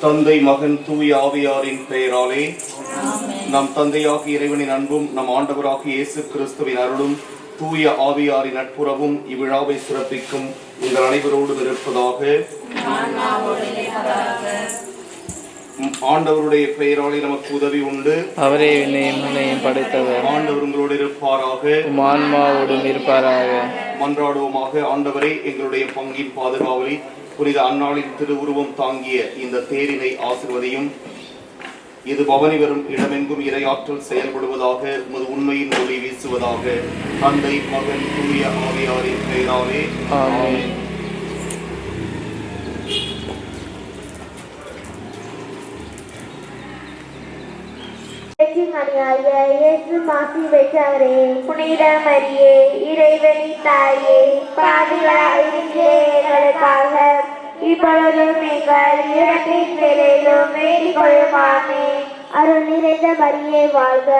தந்தை மகன் தூய ஆவியாரின் பெயராலே நம் தந்தையாகிய இறைவனின் அன்பும் நம் ஆண்டவராகிய இயேசு கிறிஸ்துவின் அருளும் தூய ஆவியாரின் நட்புறவும் இவ்விழாவை சிறப்பிக்கும் உங்கள் அனைவரோடு இருப்பதாக. ஆண்டவருடைய பெயராலே நமக்கு உதவி உண்டு. அவரே என்னையும் படைத்தவர். ஆண்டவர் உங்களோடு இருப்பாராக. ஆன்மாவோடும் இருப்பாராக. மன்றாடுவோமாக. ஆண்டவரே, எங்களுடைய பங்கின் பாதுகாவலி புனித அன்னாளின் திருவுருவம் தாங்கிய இந்த தேரினை ஆசிர்வதியும். இது பவனி வரும் இடமெங்கும் இறையாற்றல் செயல்படுவதாக, உமது உண்மையின் ஒளி வீசுவதாக. தந்தை மகன் தூய ஆவியாரின் பெயராலே ஆமென். இயேசு மாசி பெற்றவரே, புனித மரியே, இறைவனின் தாயே, பாவிகளாக இப்பொழுதும் எங்கள் இறப்பின் வேளையிலும் வேண்டிக் கொள்ளுமாமே. அருள் நிறைந்த மரியே வாழ்க,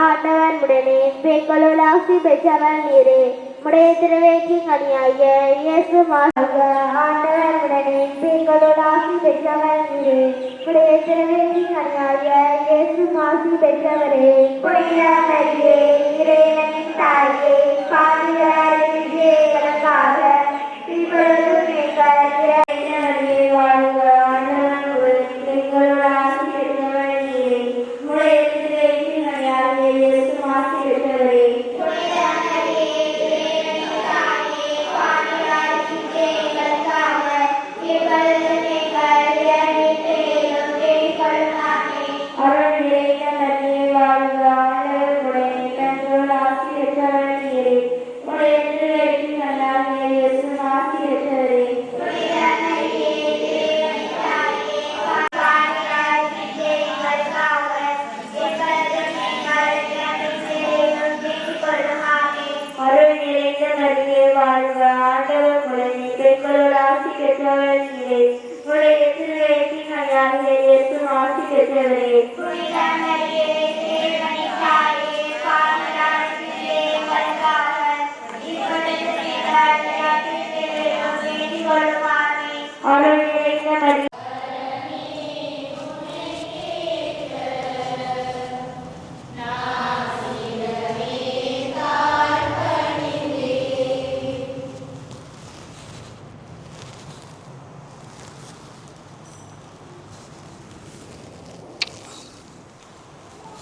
ஆண்டவர் உடனே பெண்களுள் ஆசி பெற்றவர் நீரே. உடைய திருவேற்றின் கனியாகிய இயேசு வாழ்க, ஆண்டவர் உடனே பெண்களுள் ஆசி பெற்றவர் நீரே. உடைய திருவேற்றின் கனியாகிய இயேசு ஆசி பெற்றவரே. புனித மரியே, இறைவனின் தாயே, பாவிகளாக இப்பொழுதும் எங்கள் இறப்பின் வாழ்க, ஆண்டவர் பெண்களுள் ஆசி பெற்றவர் நீரே. உடைய திருவேற்றின் கனியாகிய இயேசு ஆசி பெற்றவரே.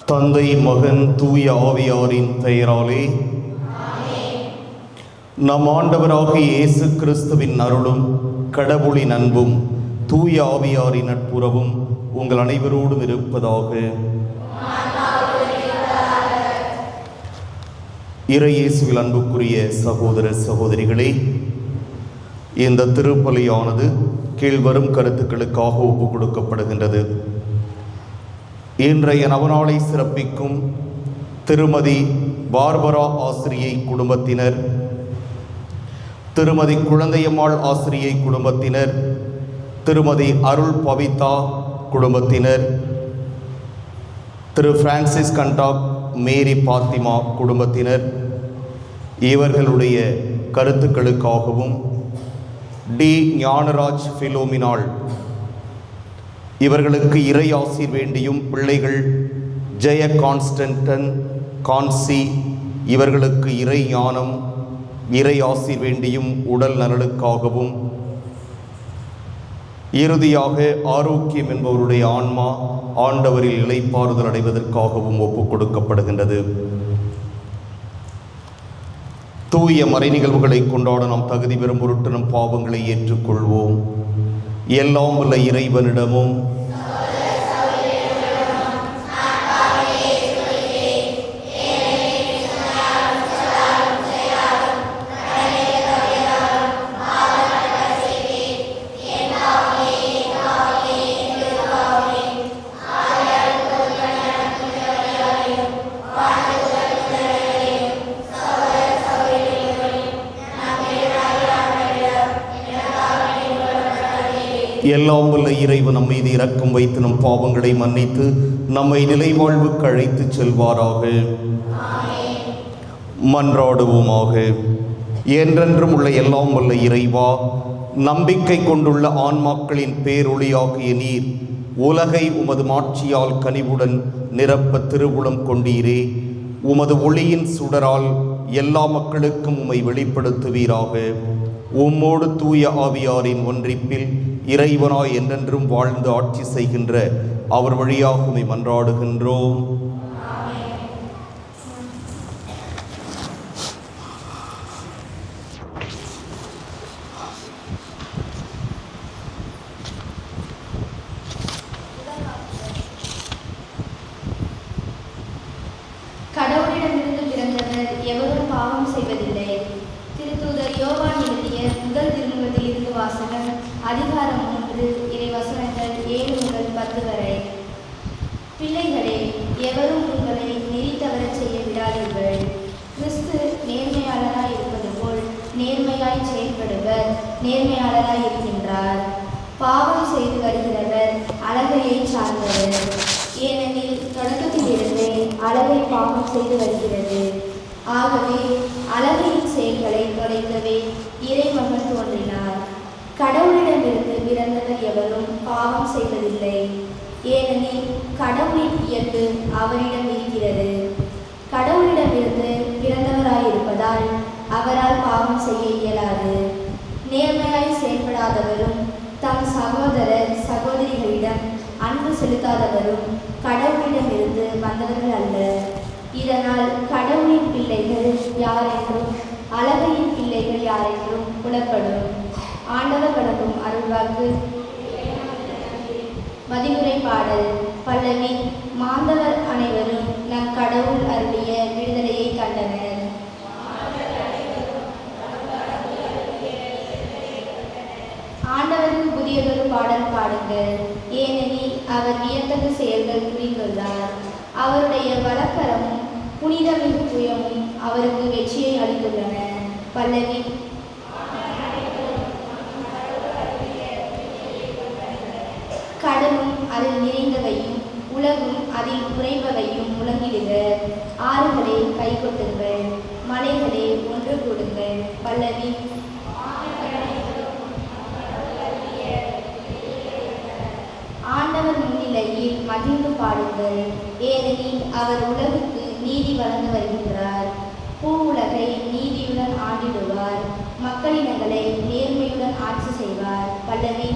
தந்தை மகன் தூய ஆவியாரின் பெயராலே நம் ஆண்டவராகிய இயேசு கிறிஸ்துவின் அருளும் கடவுளின் அன்பும் தூய ஆவியாரின் நட்புறவும் உங்கள் அனைவரோடும் இருப்பதாக. இறை இயேசுவில் அன்புக்குரிய சகோதர சகோதரிகளே, இந்த திருப்பலியானது கீழ்வரும் கருத்துக்களுக்காக ஒப்புக் கொடுக்கப்படுகின்றது. இன்றைய நவநாளை சிறப்பிக்கும் திருமதி பார்பரா ஆசிரியை குடும்பத்தினர், திருமதி குழந்தையம்மாள் ஆசிரியை குடும்பத்தினர், திருமதி அருள் பவிதா குடும்பத்தினர், திரு பிரான்சிஸ் கண்டாக் மேரி பாத்திமா குடும்பத்தினர், இவர்களுடைய கருத்துக்களுக்காகவும் டி ஞானராஜ் பிலோமினாள் இவர்களுக்கு இறை ஆசீர் வேண்டியும், பிள்ளைகள் ஜெய கான்ஸ்டன்டன் கான்சி இவர்களுக்கு இறை ஞானம் இறை ஆசீர் வேண்டியும் உடல் நலனுக்காகவும், இறுதியாக ஆரோக்கியம் என்பவருடைய ஆன்மா ஆண்டவரில் இளைப்பாறுதல் அடைவதற்காகவும் ஒப்புக் கொடுக்கப்படுகின்றது. தூய மறை நிகழ்வுகளை கொண்டாட நாம் தகுதி பெறும் பொருட்டு நம் பாவங்களை ஏற்றுக்கொள்வோம். எல்லாம் உள்ள இறைவனிடமும் எல்லாம் வல்ல இறைவன் நம் மீது இரக்கம் வைத்து நம் பாவங்களை மன்னித்து நம்மை நிலைவாழ்வுக்கு அழைத்து செல்வாராக. மன்றாடுவோமாக. என்றென்றும் உள்ள எல்லாம் வல்ல இறைவா, நம்பிக்கை கொண்டுள்ள ஆன்மாக்களின் பேரொளியாகிய நீர் உலகை உமது மாட்சியால் கனிவுடன் நிரப்ப திருவுளம் கொண்டீரே. உமது ஒளியின் சுடரால் எல்லா மக்களுக்கும் உம்மை வெளிப்படுத்துவீராக. உம்மோடு தூய ஆவியாரின் ஒன்றிப்பில் இறைவனாய் என்றென்றும் வாழ்ந்து ஆட்சி செய்கின்ற அவர் வழியாக உம்மை மன்றாடுகின்றோம். கடவுளிடமிருந்து பிறந்தவர் எவரும் பாவம் செய்வதில்லை. திருத்தூதர் யோவான் எழுதிய முதல் திருமுகத்தில் இருந்து வாசகம். அதிகாரம் 3 இறைவசனங்கள் 7 முதல் 10 வரை. பிள்ளைகளே, எவரும் உங்களை நெறி தவறச் செய்ய விடாதீர்கள். கிறிஸ்து நேர்மையாளராய் இருப்பது போல் நேர்மையாய் செயல்படுவர் நேர்மையாளராய் இருக்கின்றார். பாவம் செய்து வருகிறவர் அழகையை சார்ந்தவர். ஏனெனில் தொடக்கத்திலிருந்தே அழகை பாவம் செய்து வருகிறது. ஆகவே அழகையின் செயல்களை தொலைக்கவே இறைமகன் தோன்றினார். கடவுளிடமிருந்து பிறந்தவர் எவரும் பாவம் செய்வதில்லை. ஏனெனில் கடவுளின் இயல்பு அவரிடம் இருக்கிறது. கடவுளிடமிருந்து பிறந்தவராயிருப்பதால் அவரால் பாவம் செய்ய இயலாது. நேர்மையாய் செயல்படாதவரும் தம் சகோதரர் சகோதரிகளிடம் அன்பு செலுத்தாதவரும் கடவுளிடமிருந்து வந்தவர்கள் அல்ல. இதனால் கடவுளின் பிள்ளைகள் யாரென்றும் அழகையின் பிள்ளைகள் யாரென்றும் புலப்படும். ஆண்டவர் வழங்கும் அருள்வாக்கு. மதிமுறை பாடல். பல்லவி. மாந்தவர் அனைவரும் நம் கடவுள் அருளிய விடுதலையை கண்டனர். ஆண்டவருக்கு புதியதொரு பாடல் பாடுங்கள், ஏனெனில் அவர் வியத்தகு செயல்கள் புரிந்துள்ளார். அவருடைய வலக்கரமும் புனிதமிகு புயமும் அவருக்கு வெற்றியை அளித்துள்ளன. பல்லவி. கடலும் அதில் நிறைந்தவையும் உலகும் அதில் உறைபவையும் முழங்கிடுக. ஆறுகளே கைகொட்டுங்கள், மலைகளே ஒன்று கூடுங்கள். பல்லவி. ஆண்டவர் முன்னிலையில் மகிழ்ந்து பாடுங்கள், ஏனெனில் அவர் உலகுக்கு நீதி வழங்க வருகின்றார். பூ உலகை நீதியுடன் ஆண்டிடுவார், மக்களினங்களை நேர்மையுடன் ஆட்சி செய்வார். பல்லவி.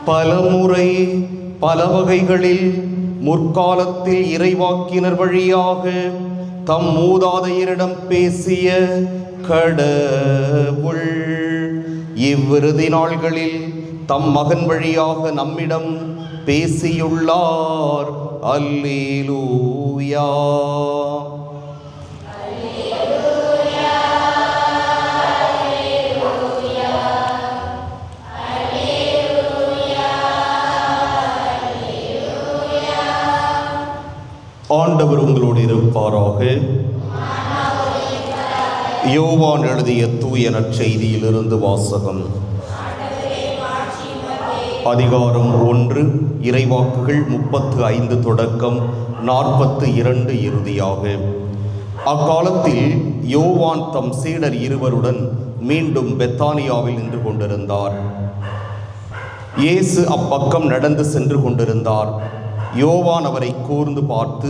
பலமுறை பல வகைகளில் முற்காலத்தில் இறைவாக்கினர் வழியாக தம் மூதாதையரிடம் பேசிய கடவுள் இவ்விருதி நாள்களில் தம் மகன் வழியாக நம்மிடம் பேசியுள்ளார். அல்லேலூயா. ஆண்டவர் உங்களோடு இருப்பாராக. யோவான் எழுதிய தூய நற்செய்தியிலிருந்து வாசகம். அதிகாரம் 1 இறைவாக்குகள் 35 தொடக்கம் 42 இறுதியாக. அக்காலத்தில் யோவான் தம் சீடர் இருவருடன் மீண்டும் பெத்தானியாவில் நின்று கொண்டிருந்தார். இயேசு அப்பக்கம் நடந்து சென்று கொண்டிருந்தார். யோவான் அவரை கூர்ந்து பார்த்து,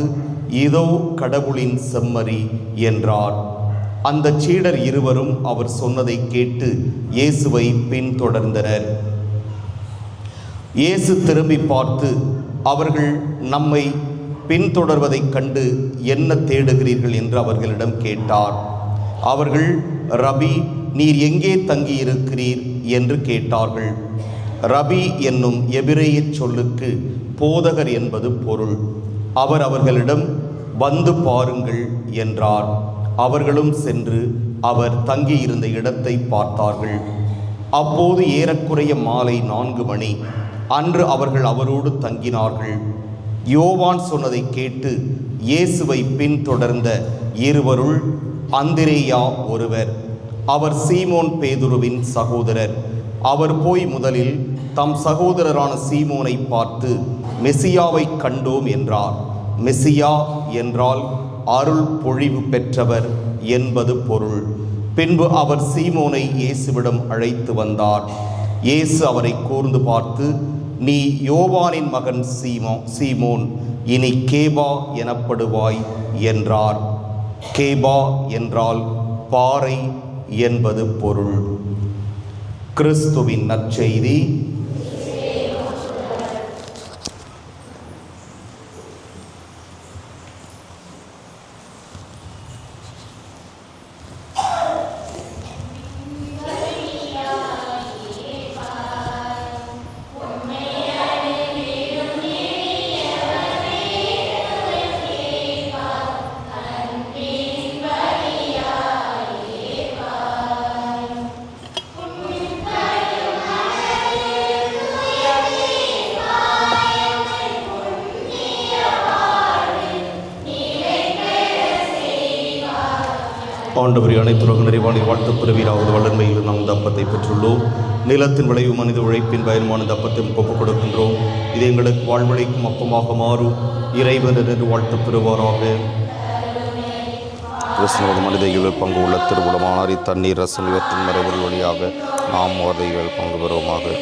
இதோ கடவுளின் செம்மறி என்றார். அந்த சீடர் இருவரும் அவர் சொன்னதை கேட்டு இயேசுவை பின்தொடர்ந்தனர். இயேசு திரும்பி பார்த்து, அவர்கள் நம்மை பின்தொடர்வதைக் கண்டு என்ன தேடுகிறீர்கள் என்று அவர்களிடம் கேட்டார். அவர்கள், ரபி, நீர் எங்கே தங்கியிருக்கிறீர் என்று கேட்டார்கள். ரபி என்னும் எபிரேய சொல்லுக்கு போதகர் என்பது பொருள். அவர் அவர்களிடம், வந்து பாருங்கள் என்றார். அவர்களும் சென்று அவர் தங்கியிருந்த இடத்தை பார்த்தார்கள். அப்போது ஏறக்குறைய மாலை 4 மணி. அன்று அவர்கள் அவரோடு தங்கினார்கள். யோவான் சொன்னதை கேட்டு இயேசுவை பின்தொடர்ந்த இருவருள் அந்திரேயா ஒருவர். அவர் சீமோன் பேதுருவின் சகோதரர். அவர் போய் முதலில் தம் சகோதரரான சீமோனை பார்த்து, மெசியாவை கண்டோம் என்றார். மெசியா என்றால் அருள் பொழிவு பெற்றவர் என்பது பொருள். பின்பு அவர் சீமோனை இயேசுவிடம் அழைத்து வந்தார். இயேசு அவரை கூர்ந்து பார்த்து, நீ யோவானின் மகன் சீமோன், இனி கேபா எனப்படுவாய் என்றார். கேபா என்றால் பாறை என்பது பொருள். கிறிஸ்துவின் நற்செய்தி. ஆண்டவரை அனைத்துலக நிறைவான வாழ்த்து பிறவியாவது வல்லன்மையில் நாம் இந்த அப்பத்தை பெற்றுள்ளோம். நிலத்தின் விளைவு மனித உழைப்பின் பயனுமான இந்த அப்பத்தை ஒப்புக் கொடுக்கின்றோம். இது எங்களுக்கு வாழ்வழைக்கும் அப்பமாக மாறும். இறைவன் என்று வாழ்த்து பெறுவாராக. கிறிஸ்துவ மனித இயல்பில் பங்கு உள்ள திருவுளமானார் இத்தண்ணீர் ரசம் இவற்றின் மறைவுகள் வழியாக நாம் அவர்கள் பங்கு பெறுவோமாக.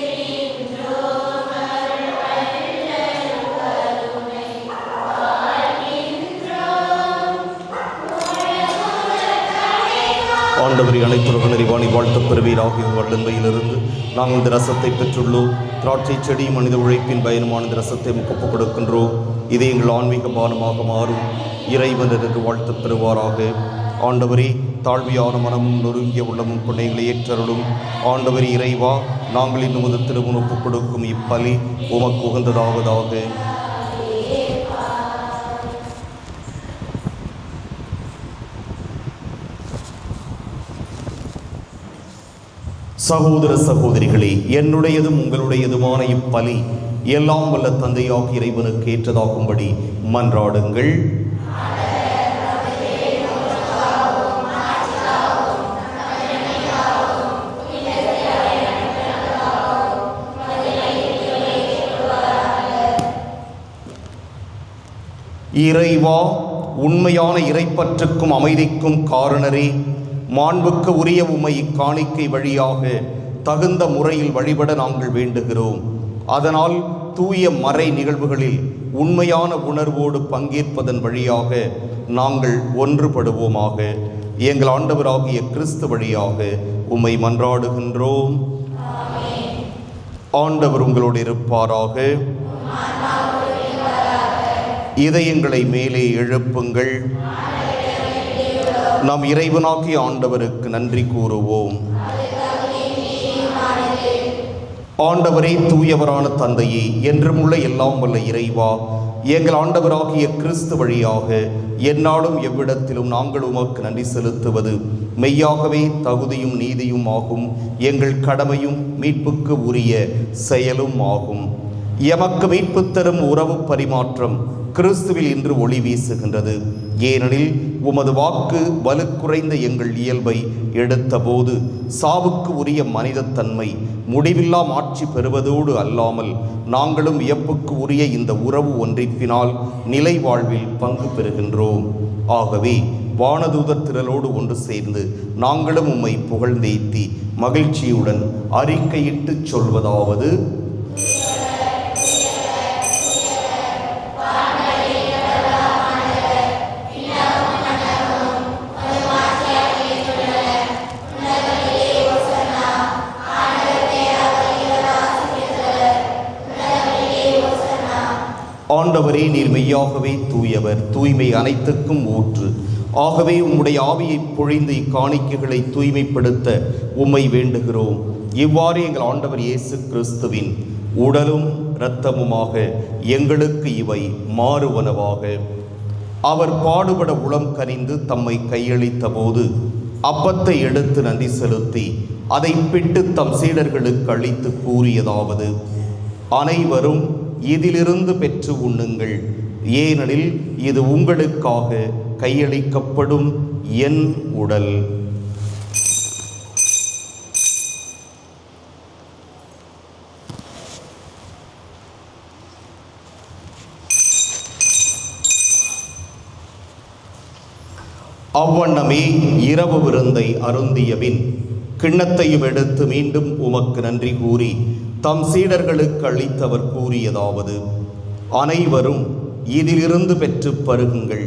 ஆண்டவரை அனைத்துலக நிறைவாணி வாழ்த்து பெறுவீராக. வல்லன்மையிலிருந்து நாங்கள் இந்த ரசத்தை பெற்றுள்ளோம். திராட்சை செடி மனித உழைப்பின் பயனுமான இந்த ரசத்தை ஒப்புக் கொடுக்கின்றோம். இது எங்கள் ஆன்மீக பானமாக மாறும். இறைவன் என்று வாழ்த்து பெறுவாராக. ஆண்டவரே, தாழ்வியான மனமும் நொறுங்கிய உள்ளமும் கொண்டைகளை ஏற்றருளும். ஆண்டவரே இறைவா, நாங்கள் இன்னும் திருமுன் ஒப்புக் கொடுக்கும் இப்பலி உமக்கு உகந்ததாவதாக. சகோதர சகோதரிகளே, என்னுடையதும் உங்களுடையதுமான இப்பலி எல்லாம் வல்ல தந்தையாக இறைவனுக்கு ஏற்றதாகும்படி மன்றாடுங்கள். இறைவா, உண்மையான இறைப்பற்றுக்கும் அமைதிக்கும் காரணரே, மாண்புக்கு உரிய உம்மை இக்காணிக்கை வழியாக தகுந்த முறையில் வழிபட நாங்கள் வேண்டுகிறோம். அதனால் தூய மறை நிகழ்வுகளில் உண்மையான உணர்வோடு பங்கேற்பதன் வழியாக நாங்கள் ஒன்றுபடுவோமாக. எங்கள் ஆண்டவராகிய கிறிஸ்து வழியாக உம்மை மன்றாடுகின்றோம். ஆண்டவர் உங்களோடு இருப்பாராக. இதயங்களை மேலே எழுப்புங்கள். நாம் இறைவனாகிய ஆண்டவருக்கு நன்றி கூறுவோம். ஆண்டவரே, தூயவரான தந்தையே, என்றும் உள்ள எல்லாம் வல்ல இறைவா, எங்கள் ஆண்டவராகிய கிறிஸ்து வழியாக எந்நாளும் எவ்விடத்திலும் நாங்கள் உமக்கு நன்றி செலுத்துவது மெய்யாகவே தகுதியும் நீதியும் ஆகும். எங்கள் கடமையும் மீட்புக்கு உரிய செயலும் ஆகும். எமக்கு மீட்பு தரும் உறவு பரிமாற்றம் கிறிஸ்துவில் இன்று ஒளி வீசுகின்றது. ஏனெனில் உமது வாக்கு வலுக்குறைந்த எங்கள் இயல்பை எடுத்தபோது சாவுக்கு உரிய மனிதத்தன்மை முடிவில்லா ஆட்சி பெறுவதோடு அல்லாமல் நாங்களும் வியப்புக்கு உரிய இந்த உறவு ஒன்றிப்பினால் நிலை வாழ்வில் பங்கு பெறுகின்றோம். ஆகவே வானதூதர் திரளோடு ஒன்று சேர்ந்து நாங்களும் உம்மை புகழ்ந்தேத்தி மகிழ்ச்சியுடன் அறிக்கையிட்டு சொல்வதாவது: ஆண்டவரே, நீர் மெய்யாகவே தூயவர், தூய்மை அனைத்துக்கும் ஊற்று. ஆகவே உம்முடைய ஆவியை பொழிந்து இக்காணிக்கைகளை தூய்மைப்படுத்த உம்மை வேண்டுகிறோம். இவ்வாறு எங்கள் ஆண்டவர் இயேசு கிறிஸ்துவின் உடலும் இரத்தமுமாக எங்களுக்கு இவை மாறுவனவாக. அவர் பாடுபட உளம் கனிந்து தம்மை கையளித்த போது அப்பத்தை எடுத்து நன்றி செலுத்தி அதை பிட்டு தம் சீடர்களுக்கு அளித்து கூறியதாவது: அனைவரும் இதிலிருந்து பெற்று உண்ணுங்கள். ஏனெனில் இது உங்களுக்காக கையளிக்கப்படும் என் உடல். அவ்வண்ணமே இரவு விருந்தை அருந்தியபின் கிண்ணத்தையும் எடுத்து மீண்டும் உமக்கு நன்றி கூறி தம் சீடர்களுக்கு அளித்தவர் கூறியதாவது: அனைவரும் இதிலிருந்து பெற்று பருகுங்கள்.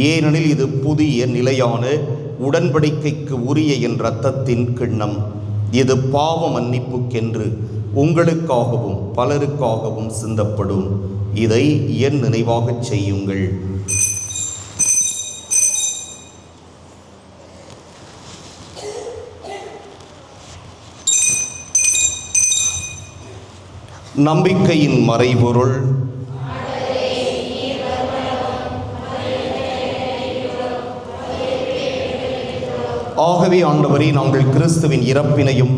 ஏனெனில் இது புதிய நிலையான உடன்படிக்கைக்கு உரிய என் இரத்தத்தின் கிண்ணம். இது பாவ மன்னிப்புக்கென்று உங்களுக்காகவும் பலருக்காகவும் சிந்தப்படும். இதை என் நினைவாகச் செய்யுங்கள். நம்பிக்கையின் மறைபொருள். ஆகவே ஆண்டவரே, நாங்கள் கிறிஸ்துவின் இறப்பினையும்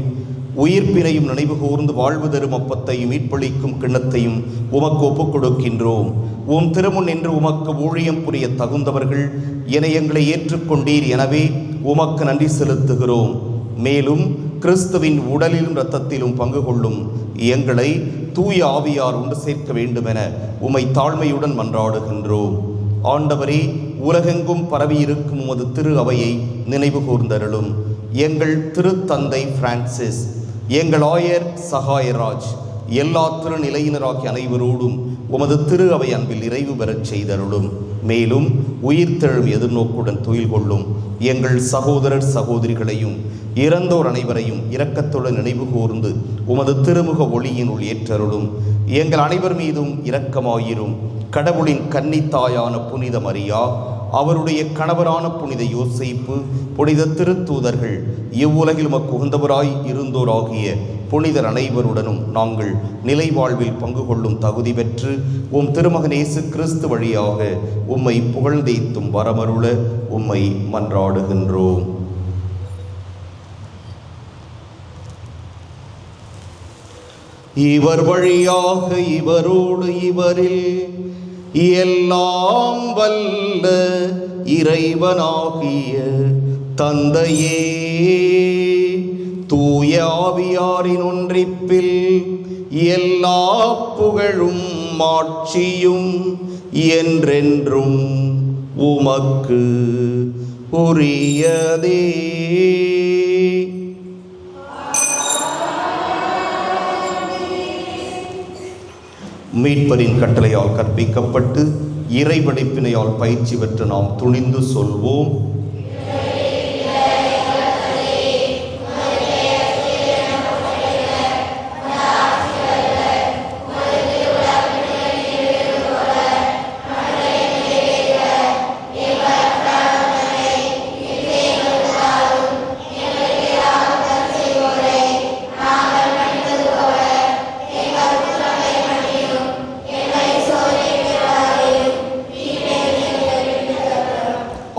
உயிர்ப்பினையும் நினைவு கூர்ந்து வாழ்வு தரும் அப்பத்தையும் மீட்பளிக்கும் கிண்ணத்தையும் உமக்கு ஒப்புக் கொடுக்கின்றோம். உம் திருமுன் என்று உமக்கு ஊழியம் புரிய தகுந்தவர்கள் என எங்களை ஏற்றுக்கொண்டீர். எனவே உமக்கு நன்றி செலுத்துகிறோம். மேலும் கிறிஸ்துவின் உடலிலும் இரத்தத்திலும் பங்கு கொள்ளும் எங்களை தூய ஆவியார் ஒன்று சேர்க்க வேண்டுமென உம்மை தாழ்மையுடன் மன்றாடுகின்றோம். ஆண்டவரே, உலகெங்கும் பரவியிருக்கும் உமது திரு அவையை நினைவு கூர்ந்தருளும். எங்கள் திருத்தந்தை பிரான்சிஸ், எங்கள் ஆயர் சகாயராஜ், எல்லா திருநிலையினராகிய அனைவரோடும் உமது திரு அவை அன்பில் நிறைவு பெறச் செய்தருளும். மேலும் உயிர்த்தெழும் எதிர்நோக்குடன் துயில் கொள்ளும் எங்கள் சகோதரர் சகோதரிகளையும் இறந்தோர் அனைவரையும் இரக்கத்துடன் நினைவு கூர்ந்து உமது திருமுக ஒளியினுள் ஏற்றருளும். எங்கள் அனைவர் மீதும் இரக்கமாயிரும். கடவுளின் கன்னித்தாயான புனித மரியா, அவருடைய கணவரான புனித யோசேப்பு, புனித திருத்தூதர்கள், இவ்வுலகில் உமக்கு உகந்தவராய் இருந்தோராகிய புனிதர் அனைவருடனும் நாங்கள் நிலை வாழ்வில் பங்கு கொள்ளும் தகுதி பெற்று உம் திருமகன் இயேசு கிறிஸ்து வழியாக உம்மை புகழ்ந்தேத்தும் வரமருள உம்மை மன்றாடுகின்றோம். இவர் வழியாக இவரோடு இவரில் எல்லாம் வல்ல இறைவனாகிய தந்தையே, தூய ஆவியாரின் ஒன்றிப்பில் எல்லா புகழும் மாட்சியும் என்றென்றும் உமக்கு உரியதே. மீட்பரின் கட்டளையால் கற்பிக்கப்பட்டு இறைபடைப்பினையால் பயிற்சி பெற்று நாம் துணிந்து சொல்வோம்: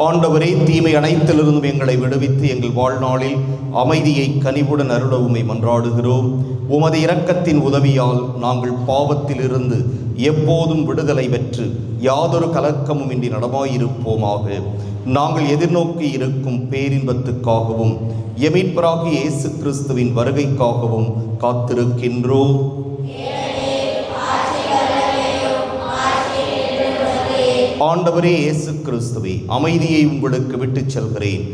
ஆண்டவரே, தீமை அனைத்திலிருந்தும் எங்களை விடுவித்து எங்கள் வாழ்நாளில் அமைதியை கனிவுடன் அருள உம்மை மன்றாடுகிறோம். உமது இரக்கத்தின் உதவியால் நாங்கள் பாவத்திலிருந்து எப்போதும் விடுதலை பெற்று யாதொரு கலக்கமும் இன்றி நடமாயிருப்போமாக. நாங்கள் எதிர்நோக்கி இருக்கும் பேரின்பத்துக்காகவும் எமீட்பராகிய இயேசு கிறிஸ்துவின் வருகைக்காகவும் காத்திருக்கின்றோம். ஆண்டவரே இயேசு கிறிஸ்துவே, அமைதியை உங்களுக்கு விட்டுச் செல்கிறேன்,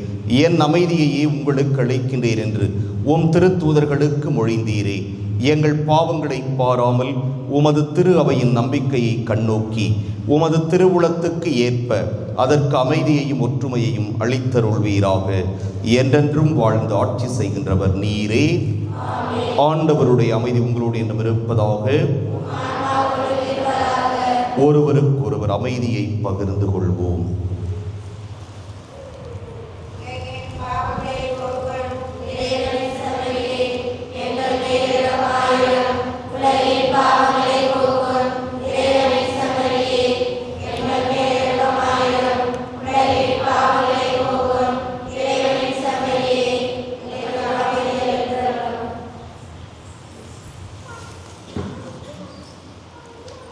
என் அமைதியையே உங்களுக்கு அளிக்கின்றேன் என்று உம் திருத்தூதர்களுக்கு மொழிந்தீரே. எங்கள் பாவங்களை பாராமல் உமது திரு அவையின் நம்பிக்கையை கண்ணோக்கி உமது திருவுளத்துக்கு ஏற்ப அதற்கு அமைதியையும் ஒற்றுமையையும் அளித்தருள்வீராக. என்றென்றும் வாழ்ந்து ஆட்சி செய்கின்றவர் நீரே. ஆண்டவருடைய அமைதி உங்களோடு என்றும் இருப்பதாக. ஒருவருக்கொருவர் அமைதியை பகிர்ந்து கொள்வோம்.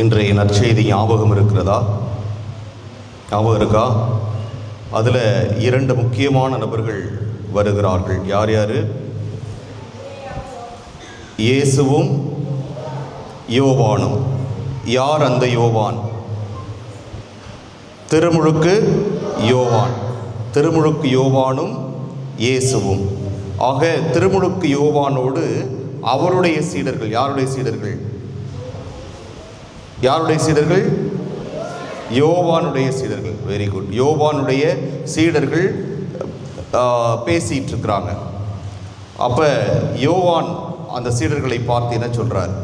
இன்றைய நற்செய்தி ஞாபகம் இருக்கிறதா? ஞாபகம் இருக்கா? அதில் 2 முக்கியமான நபர்கள் வருகிறார்கள். யார் யார்? இயேசுவும் யோவானும். யார் அந்த யோவான்? திருமுழுக்கு யோவான். திருமுழுக்கு யோவானும் இயேசுவும். ஆக திருமுழுக்கு யோவானோடு அவருடைய சீடர்கள். யாருடைய சீடர்கள்? யாருடைய சீடர்கள்? யோவானுடைய சீடர்கள். Very good. யோவானுடைய சீடர்கள் பேசிட்டு இருக்கிறாங்க. அப்ப யோவான் அந்த சீடர்களை பார்த்து என்ன சொல்றார்?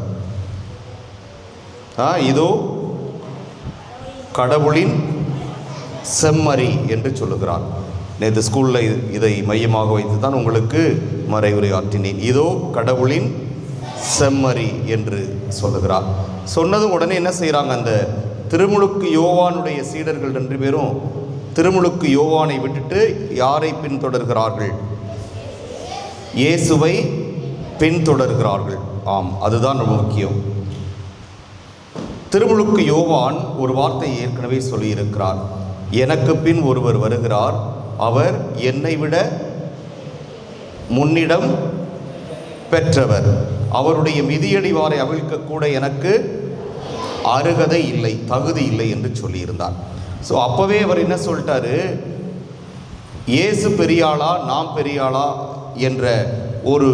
இதோ கடவுளின் செம்மறி என்று சொல்லுகிறார். நேற்று ஸ்கூலில் இதை மையமாக வைத்து தான் உங்களுக்கு மறைவுரை ஆற்றினேன். இதோ கடவுளின் செம்மறி என்று சொல்லுகிறார். சொன்னதும் உடனே என்ன செய்கிறாங்க? அந்த திருமுழுக்கு யோவானுடைய சீடர்கள் 2 பேரும் திருமுழுக்கு யோவானை விட்டுட்டு யாரை பின்தொடர்கிறார்கள்? இயேசுவை பின்தொடர்கிறார்கள். ஆம், அதுதான் ரொம்ப முக்கியம். திருமுழுக்கு யோவான் ஒரு வார்த்தை ஏற்கனவே சொல்லியிருக்கிறார். எனக்கு பின் ஒருவர் வருகிறார், அவர் என்னை விட முன்னிடம் பெற்றவர், அவருடைய மிதியடிவாரை அவிழ்க்கக்கூட எனக்கு அருகதை இல்லை, தகுதி இல்லை என்று சொல்லியிருந்தார். ஸோ அப்போவே அவர் என்ன சொல்லிட்டாரு? இயேசு பெரியாளா நாம் பெரியாளா என்ற ஒரு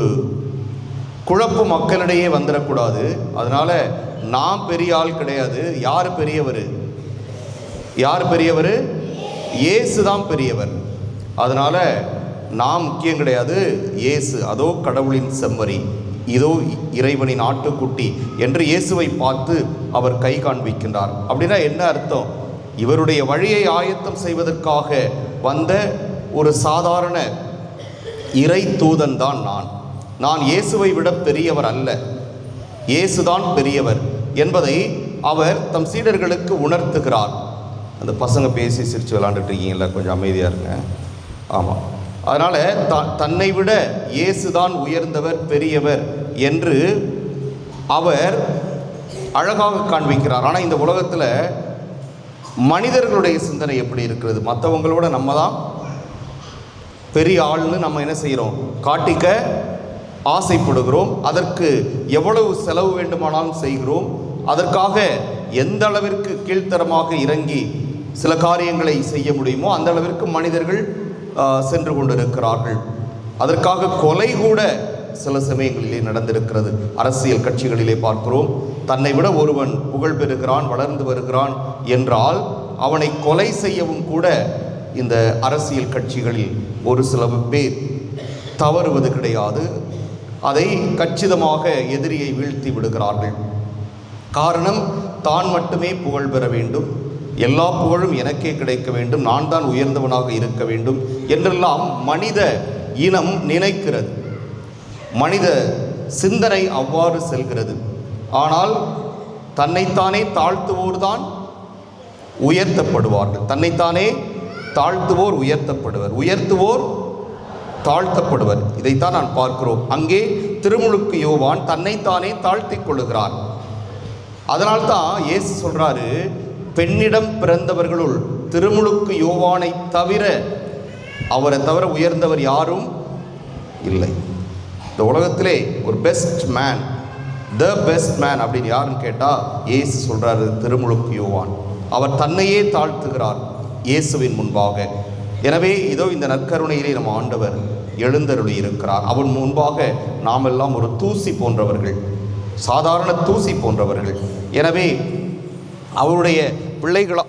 குழப்பு மக்களிடையே வந்துடக்கூடாது. அதனால நாம் பெரிய ஆள் கிடையாது. யார் பெரியவர்? யார் பெரியவர்? இயேசு தான் பெரியவர். அதனால நாம் முக்கியம் கிடையாது, இயேசு. அதோ கடவுளின் செம்மறி, இதோ இறைவனின் ஆட்டுக்குட்டி என்று இயேசுவை பார்த்து அவர் கை காண்பிக்கின்றார். அப்படின்னா என்ன அர்த்தம்? இவருடைய வழியை ஆயத்தம் செய்வதற்காக வந்த ஒரு சாதாரண இறை தூதன் தான் நான் இயேசுவை விட பெரியவர் அல்ல, இயேசுதான் பெரியவர் என்பதை அவர் தம் சீடர்களுக்கு உணர்த்துகிறார். அந்த பசங்க பேசி சிரித்து விளாண்டுட்டு இருக்கீங்களா? கொஞ்சம் அமைதியாக இருங்க. ஆமாம். அதனால் தன்னை விட இயேசுதான் உயர்ந்தவர், பெரியவர் என்று அவர் அழகாக காண்பிக்கிறார். ஆனால் இந்த உலகத்தில் மனிதர்களுடைய சிந்தனை எப்படி இருக்கிறது? மற்றவங்களோட நம்ம தான் பெரிய ஆள்னு நம்ம என்ன செய்கிறோம்? காட்டிக்க ஆசைப்படுகிறோம். அதற்கு எவ்வளவு செலவு வேண்டுமானாலும் செய்கிறோம். அதற்காக எந்த அளவிற்கு கீழ்த்தரமாக இறங்கி சில காரியங்களை செய்ய முடியுமோ அந்த அளவிற்கு மனிதர்கள் சென்று கொண்டிருக்கிறார்கள். அதற்காக கொலை கூட சில சமயங்களிலே நடந்திருக்கிறது. அரசியல் கட்சிகளிலே பார்க்கிறோம். தன்னை விட ஒருவன் புகழ் பெறுகிறான், வளர்ந்து வருகிறான் என்றால் அவனை கொலை செய்யவும் கூட இந்த அரசியல் கட்சிகளில் ஒரு சில பேர் தவறுவது கிடையாது. அதை கச்சிதமாக எதிரியை வீழ்த்தி விடுகிறார்கள். காரணம், தான் மட்டுமே புகழ் பெற வேண்டும், எல்லா புகழும் எனக்கே கிடைக்க வேண்டும், நான் தான் உயர்ந்தவனாக இருக்க வேண்டும் என்றெல்லாம் மனித இனம் நினைக்கிறது. மனித சிந்தனை அவ்வாறு செல்கிறது. ஆனால் தன்னைத்தானே தாழ்த்துவோர் தான் உயர்த்தப்படுவார்கள். தன்னைத்தானே தாழ்த்துவோர் உயர்த்தப்படுவர், உயர்த்துவோர் தாழ்த்தப்படுவர். இதைத்தான் நான் பார்க்கிறோம். அங்கே திருமுழுக்கு யோவான் தன்னைத்தானே தாழ்த்தி கொள்ளுகிறார். அதனால்தான் இயேசு சொல்றாரு, பெண்ணிடம் பிறந்தவர்களுள் திருமுழுக்கு யோவானை தவிர, அவரை தவிர உயர்ந்தவர் யாரும் இல்லை. இந்த உலகத்திலே ஒரு best man, the best man அப்படின்னு யாருன்னு கேட்டால் இயேசு சொல்றாரு, திருமுழுக்கு யோவான். அவர் தன்னையே தாழ்த்துகிறார் இயேசுவின் முன்பாக. எனவே இதோ இந்த நற்கருணையிலே நம்ம ஆண்டவர் எழுந்தருளி இருக்கிறார். அவன் முன்பாக நாம் எல்லாம் ஒரு தூசி போன்றவர்கள், சாதாரண தூசி போன்றவர்கள். எனவே அவருடைய பிள்ளைகளா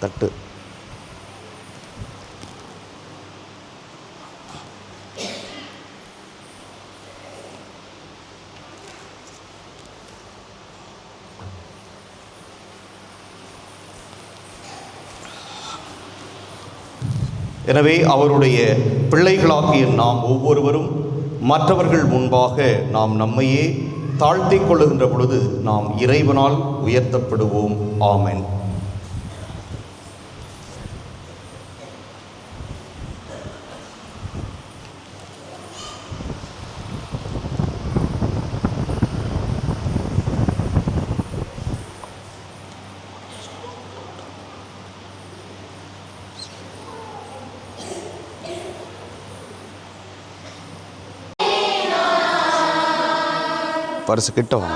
தட்டு எனவே அவருடைய பிள்ளைகளாகிய நாம் ஒவ்வொருவரும் மற்றவர்கள் முன்பாக நாம் நம்மையே தாழ்த்திக் கொள்ளுகின்ற பொழுது நாம் இறைவனால் உயர்த்தப்படுவோம். ஆமென். பரிசு கிட்ட வாங்க.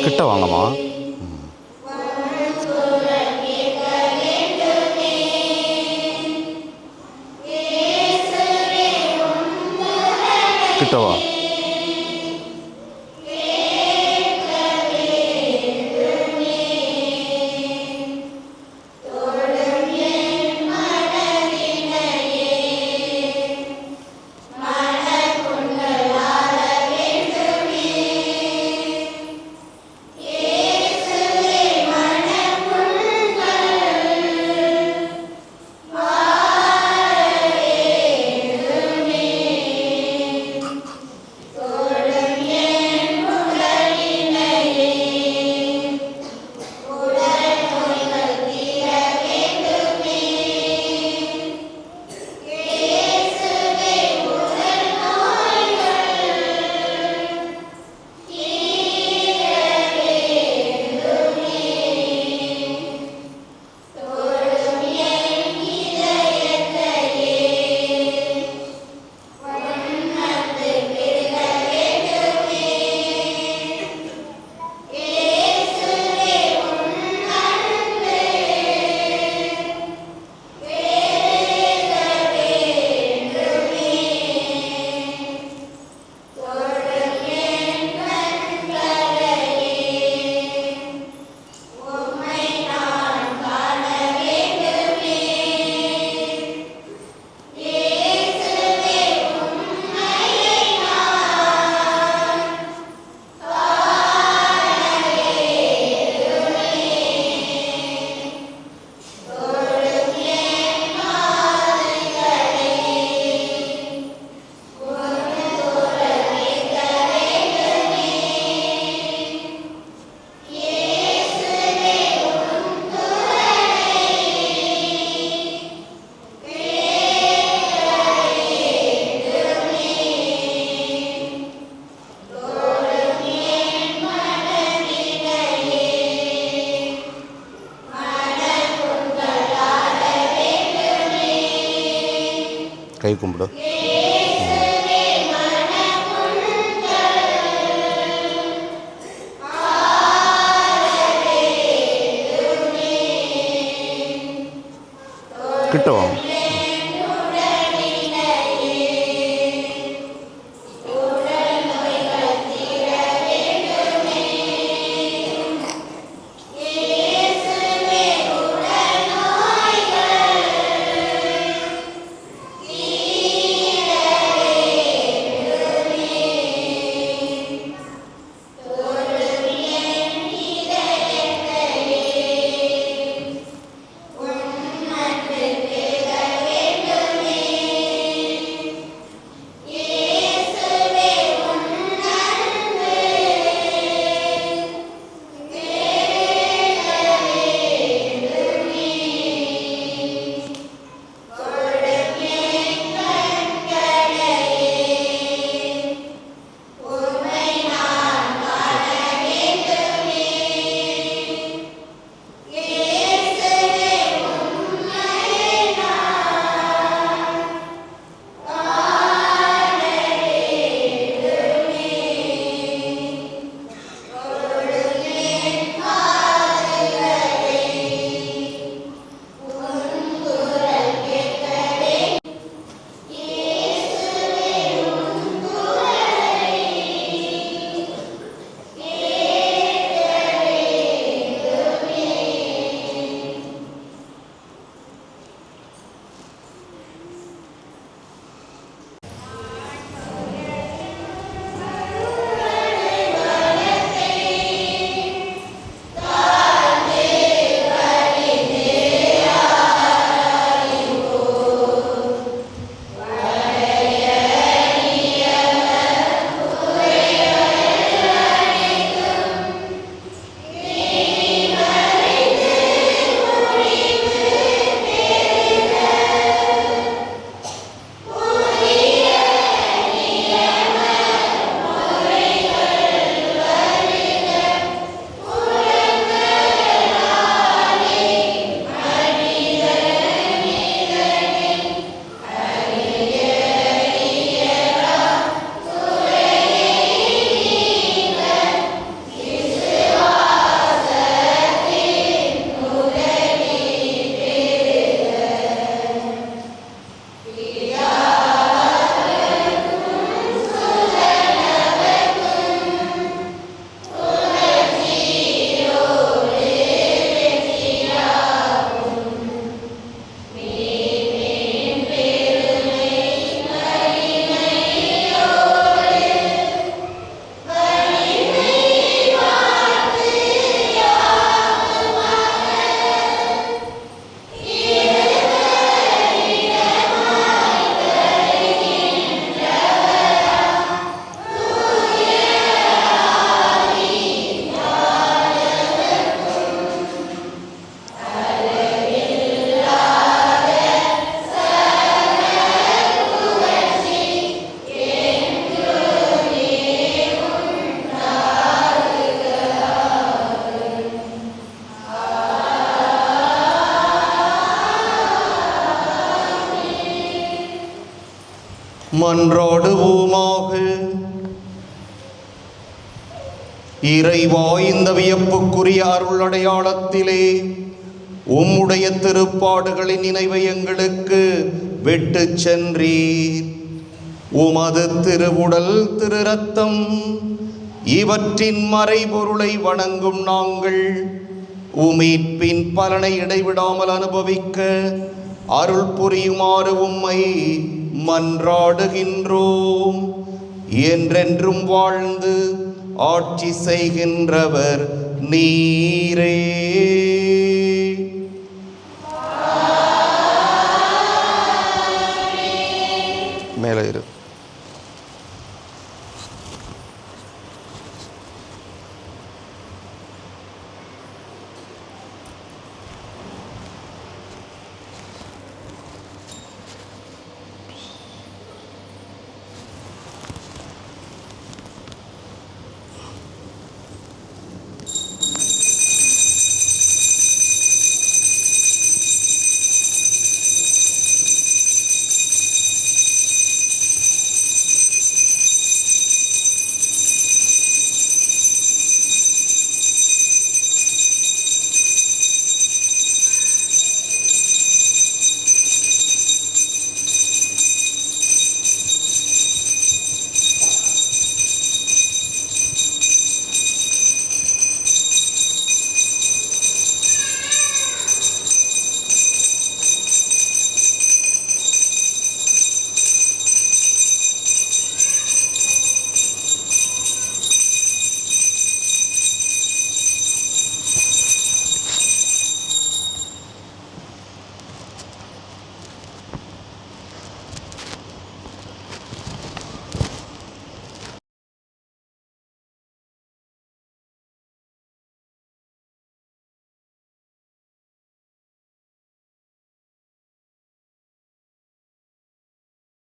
கிட்ட வாங்கம்மா. கிட்ட வா. கை கும்பிடு. கிட்டோம். மன்றாடுவோமாக. இறைவா, இந்த வியப்புக்குரிய அருள் அடையாளத்திலே உம்முடைய திருப்பாடுகளின் நினைவை எங்களுக்கு விட்டு சென்றீர். உமது திருவுடல் திரு ரத்தம் இவற்றின் மறைபொருளை வணங்கும் நாங்கள் உமீட்பின் பலனை இடைவிடாமல் அனுபவிக்க அருள் புரியுமாறு உம்மை மன்றாடுகின்றோம். என்றென்றும் வாழ்ந்து ஆட்சி செய்கின்றவர் நீரே. மேலே இரு.